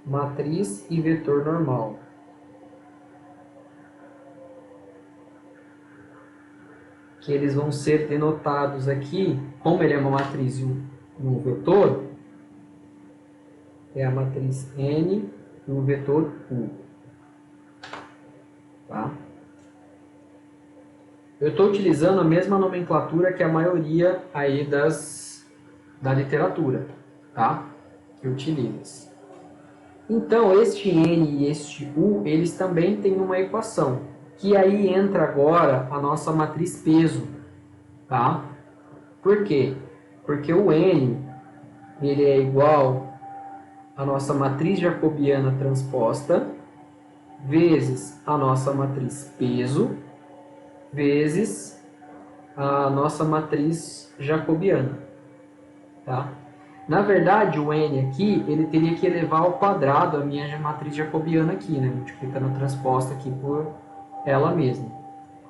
Matriz e vetor normal. Que eles vão ser denotados aqui, como ele é uma matriz e um vetor, é a matriz N e o vetor U. Tá? Eu estou utilizando a mesma nomenclatura que a maioria aí da literatura, tá? Que utiliza. Então, este N e este U, eles também têm uma equação, que aí entra agora a nossa matriz peso, tá? Por quê? Porque o N, ele é igual à nossa matriz jacobiana transposta, vezes a nossa matriz peso, vezes a nossa matriz jacobiana, tá? Na verdade, o n aqui, ele teria que elevar ao quadrado a minha matriz jacobiana aqui, né? Multiplicando a transposta aqui por ela mesma.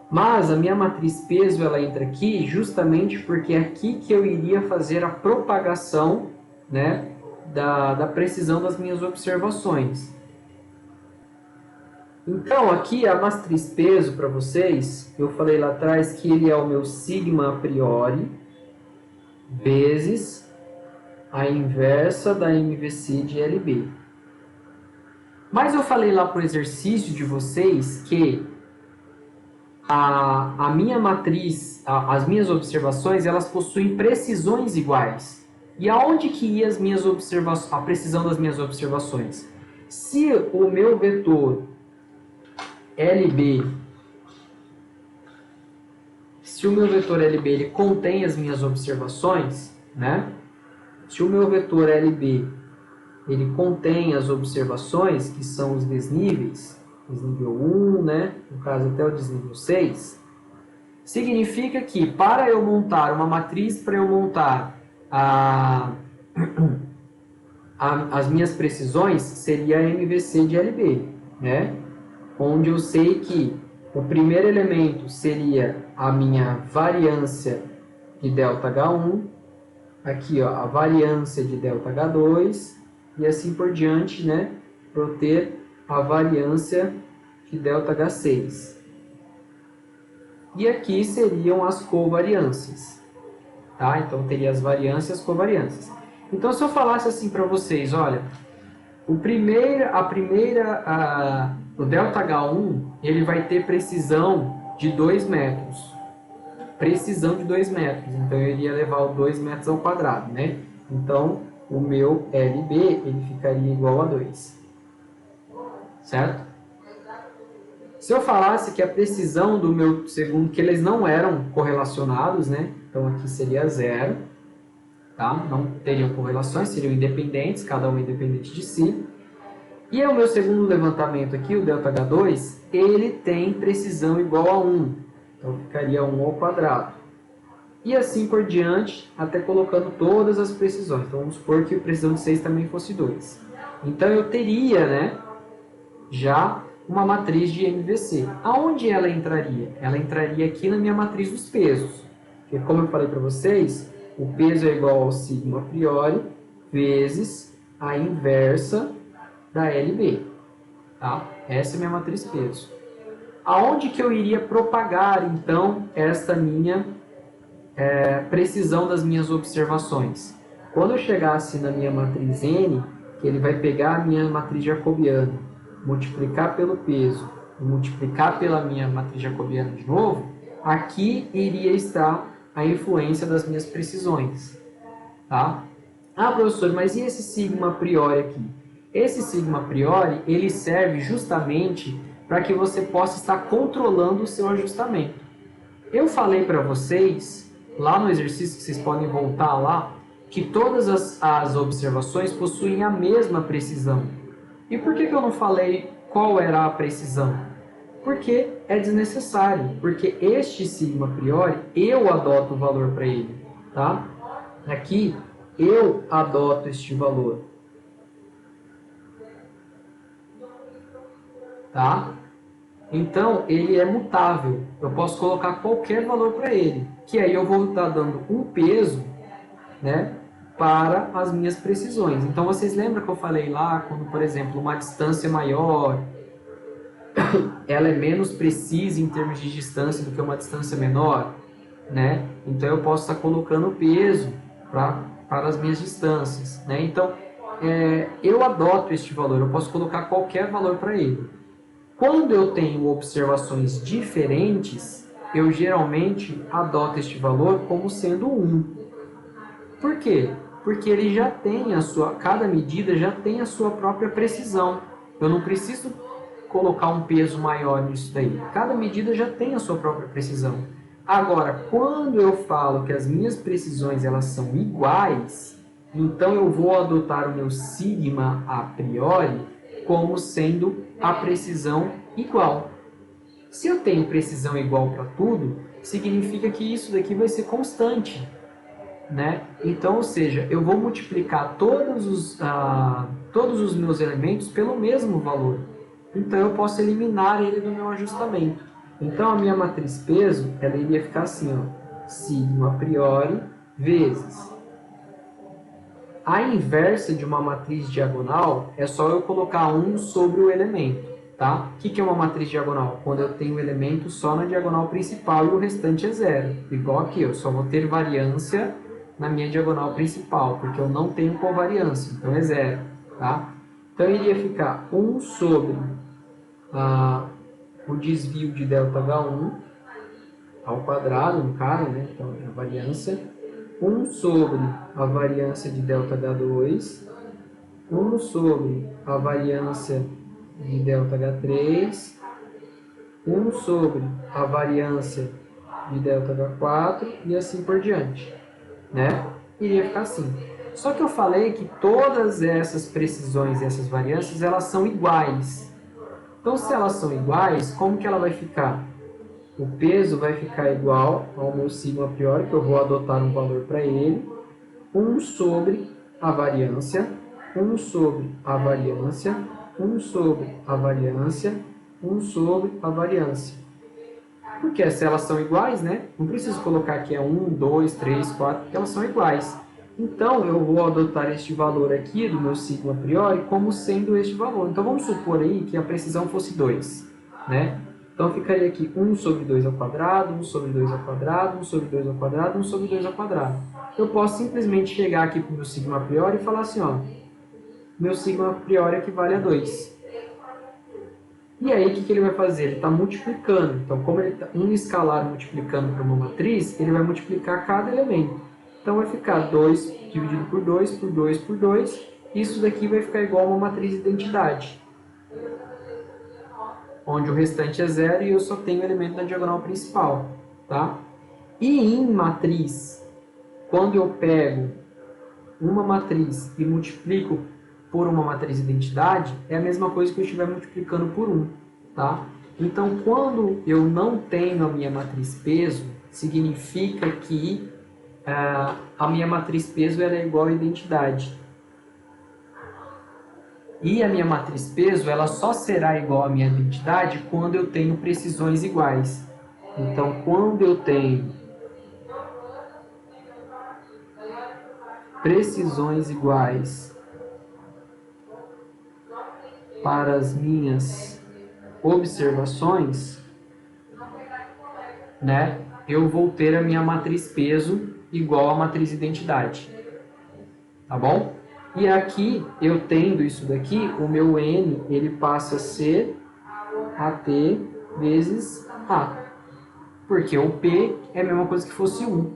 Mas a minha matriz peso, ela entra aqui justamente porque é aqui que eu iria fazer a propagação, né, da precisão das minhas observações. Então, aqui a matriz peso para vocês, eu falei lá atrás que ele é o meu sigma a priori vezes a inversa da MVC de LB. Mas eu falei lá para o exercício de vocês que a minha matriz, as minhas observações, elas possuem precisões iguais. E aonde que ia as minhas observações, a precisão das minhas observações? Se o meu vetor LB, ele contém as minhas observações, né? Se o meu vetor LB ele contém as observações, que são os desníveis, desnível 1, né? No caso até o desnível 6, significa que para eu montar uma matriz, para eu montar as minhas precisões, seria a MVC de LB, né? Onde eu sei que o primeiro elemento seria a minha variância de ΔH1, aqui ó, a variância de ΔH2 e assim por diante, né, para eu ter a variância de ΔH6. E aqui seriam as covariâncias, tá? Então teria as variâncias e as covariâncias. Então se eu falasse assim para vocês, olha, o ΔH1, ele vai ter precisão de 2 metros. Precisão de 2 metros. Então, eu iria levar o 2 metros ao quadrado, né? Então, o meu LB, ele ficaria igual a 2. Certo? Se eu falasse que a precisão do meu segundo, que eles não eram correlacionados, né? Então, aqui seria 0. Tá? Não teriam correlações, seriam independentes, cada um independente de si. E o meu segundo levantamento aqui, o ΔH2, ele tem precisão igual a 1. Então, ficaria 1 ao quadrado. E assim por diante, até colocando todas as precisões. Então, vamos supor que a precisão de 6 também fosse 2. Então, eu teria, né, já uma matriz de MVC. Aonde ela entraria? Ela entraria aqui na minha matriz dos pesos. Porque, como eu falei para vocês, o peso é igual ao sigma a priori vezes a inversa da LB. Tá? Essa é a minha matriz peso. Aonde que eu iria propagar, então, esta minha precisão das minhas observações? Quando eu chegasse na minha matriz N, que ele vai pegar a minha matriz jacobiana, multiplicar pelo peso e multiplicar pela minha matriz jacobiana de novo, aqui iria estar a influência das minhas precisões. Tá? Ah, professor, mas e esse sigma a priori aqui? Esse sigma a priori, ele serve justamente para que você possa estar controlando o seu ajustamento. Eu falei para vocês, lá no exercício que vocês podem voltar lá, que todas as observações possuem a mesma precisão. E por que eu não falei qual era a precisão? Porque é desnecessário, porque este sigma a priori, eu adoto o valor para ele, tá? Aqui, eu adoto este valor, tá? Então, ele é mutável, eu posso colocar qualquer valor para ele, que aí eu vou estar dando um peso, né, para as minhas precisões. Então, vocês lembram que eu falei lá, quando, por exemplo, uma distância maior, ela é menos precisa em termos de distância do que uma distância menor, né? Então, eu posso estar colocando peso para as minhas distâncias, né? Então, eu adoto este valor, eu posso colocar qualquer valor para ele. Quando eu tenho observações diferentes, eu geralmente adoto este valor como sendo 1. Por quê? Porque ele já tem cada medida já tem a sua própria precisão. Eu não preciso colocar um peso maior nisso daí. Cada medida já tem a sua própria precisão. Agora, quando eu falo que as minhas precisões elas são iguais, então eu vou adotar o meu sigma a priori como sendo a precisão igual. Se eu tenho precisão igual para tudo, significa que isso daqui vai ser constante, né? Então, ou seja, eu vou multiplicar todos os meus elementos pelo mesmo valor. Então, eu posso eliminar ele do meu ajustamento. Então, a minha matriz peso, ela iria ficar assim, ó, sigma a priori vezes. A inversa de uma matriz diagonal é só eu colocar 1 sobre o elemento, tá? O que é uma matriz diagonal? Quando eu tenho o elemento só na diagonal principal e o restante é zero. Igual aqui, eu só vou ter variância na minha diagonal principal, porque eu não tenho covariância, então é zero, tá? Então, iria ficar 1 sobre o desvio de ΔH1 ao quadrado, no caso, né? Então, é a variância. 1 sobre a variância de ΔH2, 1 sobre a variância de ΔH3, 1 sobre a variância de ΔH4 e assim por diante, né? Iria ficar assim. Só que eu falei que todas essas precisões e essas variâncias, elas são iguais. Então, se elas são iguais, como que ela vai ficar? O peso vai ficar igual ao meu sigma a priori, que eu vou adotar um valor para ele, 1 sobre a variância, 1 sobre a variância, 1 sobre a variância, 1 sobre a variância. Porque se elas são iguais, né? Não preciso colocar aqui 1, 2, 3, 4, porque elas são iguais. Então, eu vou adotar este valor aqui do meu sigma a priori como sendo este valor. Então, vamos supor aí que a precisão fosse 2, né? Então, ficaria aqui 1 sobre 2 ao quadrado, 1 sobre 2 ao quadrado, 1 sobre 2 ao quadrado, 1 sobre 2 ao quadrado. Eu posso simplesmente chegar aqui para o meu sigma a priori e falar assim, ó, meu sigma a priori equivale a 2. E aí, o que ele vai fazer? Ele está multiplicando. Então, como ele está um escalar multiplicando para uma matriz, ele vai multiplicar cada elemento. Então, vai ficar 2 dividido por 2, por 2, por 2. Isso daqui vai ficar igual a uma matriz de identidade, onde o restante é zero e eu só tenho o elemento da diagonal principal, tá? E em matriz, quando eu pego uma matriz e multiplico por uma matriz de identidade, é a mesma coisa que eu estiver multiplicando por 1, tá? Então, quando eu não tenho a minha matriz peso, significa que a minha matriz peso ela é igual à identidade. E a minha matriz peso ela só será igual à minha identidade quando eu tenho precisões iguais. Então, quando eu tenho precisões iguais para as minhas observações, né, eu vou ter a minha matriz peso igual à matriz identidade. Tá bom? E aqui, eu tendo isso daqui, o meu N ele passa a ser AT vezes A. Porque o P é a mesma coisa que fosse 1.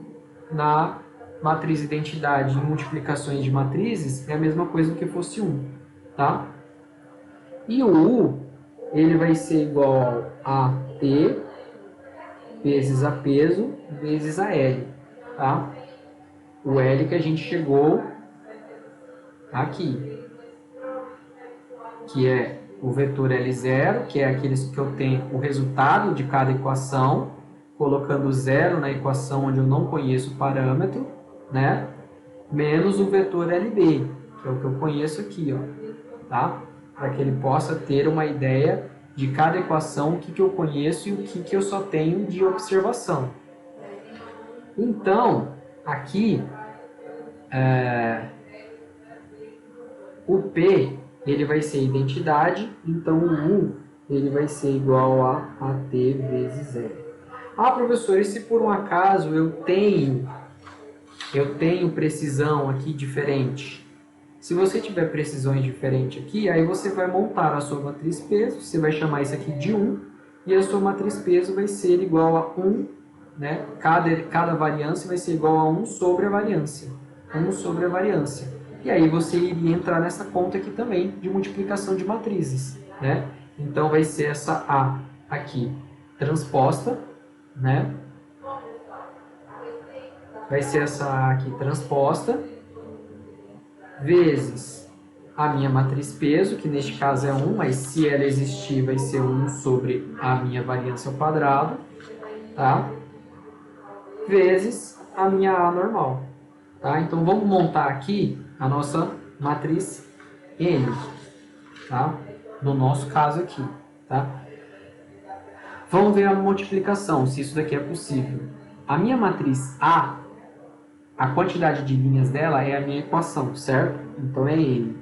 Na matriz identidade em multiplicações de matrizes, é a mesma coisa que fosse 1. Tá? E o U, ele vai ser igual a T vezes a peso vezes a L. Tá? O L que a gente chegou aqui, que é o vetor L0, que é aqueles que eu tenho o resultado de cada equação, colocando zero na equação onde eu não conheço o parâmetro, né? Menos o vetor LB, que é o que eu conheço aqui, ó, tá? Para que ele possa ter uma ideia de cada equação, o que eu conheço e o que eu só tenho de observação. Então, aqui, o P ele vai ser identidade, então o U ele vai ser igual a AT vezes L. Ah, professor, e se por um acaso eu tenho precisão aqui diferente? Se você tiver precisões diferentes aqui, aí você vai montar a sua matriz peso, você vai chamar isso aqui de 1, e a sua matriz peso vai ser igual a 1, né? Cada variância vai ser igual a 1 sobre a variância. 1 sobre a variância. E aí você iria entrar nessa conta aqui também de multiplicação de matrizes, né? Então vai ser essa A aqui transposta, né? Vai ser essa A aqui transposta, vezes a minha matriz peso, que neste caso é 1, mas se ela existir vai ser 1 sobre a minha variância ao quadrado, tá? Vezes a minha A normal. Tá? Então vamos montar aqui a nossa matriz N, tá? No nosso caso aqui, tá? Vamos ver a multiplicação, se isso daqui é possível. A minha matriz A, a quantidade de linhas dela é a minha equação, certo? Então é N.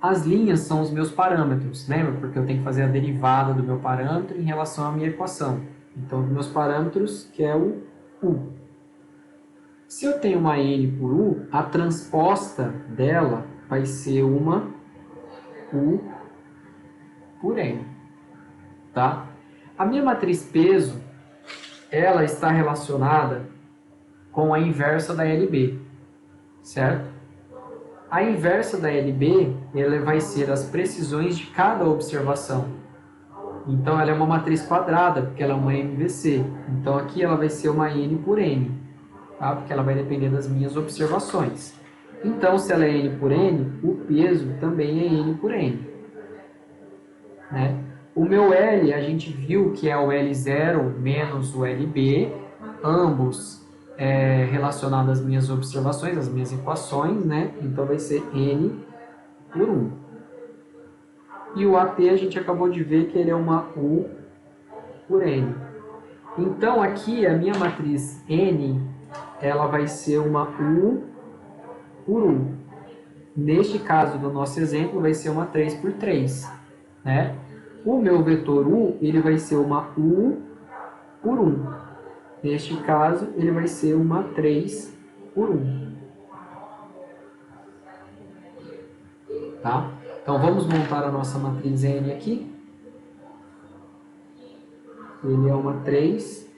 As linhas são os meus parâmetros, lembra? Porque eu tenho que fazer a derivada do meu parâmetro em relação à minha equação. Então, os meus parâmetros, que é o U. Se eu tenho uma N por U, a transposta dela vai ser uma U por N. Tá? A minha matriz peso, ela está relacionada com a inversa da LB, certo? A inversa da LB, ela vai ser as precisões de cada observação. Então, ela é uma matriz quadrada, porque ela é uma MVC. Então, aqui ela vai ser uma N por N, tá? Porque ela vai depender das minhas observações. Então, se ela é N por N, o peso também é N por N. Né? O meu L, a gente viu que é o L0 menos o LB, ambos relacionados às minhas observações, às minhas equações, né? Então, vai ser N por 1. E o AT a gente acabou de ver que ele é uma U por N. Então, aqui a minha matriz N, ela vai ser uma U por 1. Neste caso do nosso exemplo, vai ser uma 3 por 3. Né? O meu vetor U, ele vai ser uma U por 1. Neste caso, ele vai ser uma 3 por 1. Tá? Então, vamos montar a nossa matriz N aqui. Ele é uma 3